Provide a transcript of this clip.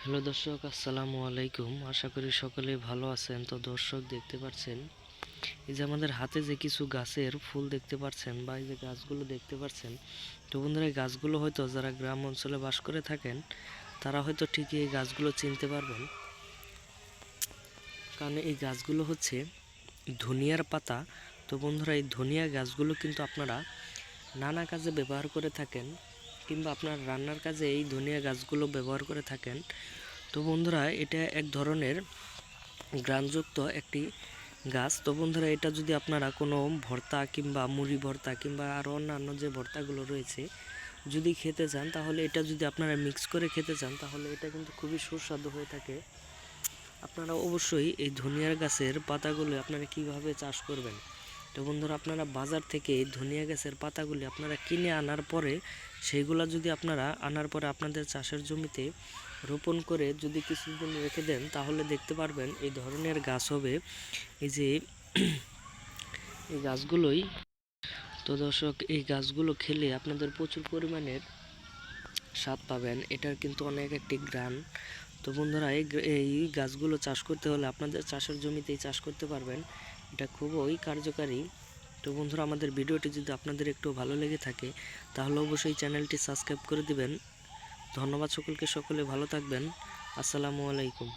Hello দর্শক, আসসালামু আলাইকুম। আশা করি সকলেই ভালো আছেন। তো দর্শক, দেখতে পাচ্ছেন এই যে আমাদের হাতে যে কিছু গাছের ফুল দেখতে পাচ্ছেন বা এই যে গাছগুলো দেখতে পাচ্ছেন। তো বন্ধুরা, এই গাছগুলো হয়তো যারা গ্রাম অঞ্চলে বাস করে থাকেন তারা হয়তো ঠিকই এই গাছগুলো চিনতে পারবেন, কারণ এই গাছগুলো হচ্ছে ধনিয়ার পাতা। তো বন্ধুরা, এই ধনিয়া গাছগুলো কিন্তু আপনারা নানা কাজে ব্যবহার করে থাকেন, কিংবা আপনার রান্নার কাজে এই ধনিয়া গাছগুলো ব্যবহার করে থাকেন। তো বন্ধুরা, এটা এক ধরনের গ্রানযুক্ত একটি গাছ। তো বন্ধুরা, এটা যদি আপনারা কোনো ভর্তা কিংবা মুড়ি ভর্তা কিংবা আরও অন্যান্য যে ভর্তাগুলো রয়েছে যদি খেতে চান, তাহলে এটা যদি আপনারা মিক্স করে খেতে চান তাহলে এটা কিন্তু খুবই সুস্বাদু হয়ে থাকে। আপনারা অবশ্যই এই ধনিয়ার গাছের পাতাগুলো আপনারা কিভাবে চাষ করবেন। তো বন্ধুরা, আপনারা বাজার থেকে এই ধনিয়া গাছের পাতাগুলি আপনারা কিনে আনার পরে সেইগুলা যদি আপনারা আনার পরে আপনাদের চাষের জমিতে রোপণ করে যদি কিছুদিন রেখে দেন, তাহলে দেখতে পারবেন এই ধরনের গাছ হবে। এই যে এই গাছগুলোই। তো দর্শক, এই গাছগুলো খেলে আপনাদের প্রচুর পরিমাণের স্বাদ পাবেন। এটার কিন্তু অনেক একটি গ্রান। তো বন্ধুরা, এই গাছগুলো চাষ করতে হলে আপনাদের চাষের জমিতেই চাষ করতে পারবেন। এটা খুবই কার্যকারী। তো বন্ধুরা, আমাদের ভিডিওটি যদি আপনাদের একটু ভালো লেগে থাকে তাহলে অবশ্যই চ্যানেলটি সাবস্ক্রাইব করে দিবেন। ধন্যবাদ সকলকে, সকলে ভালো থাকবেন। আসসালামু আলাইকুম।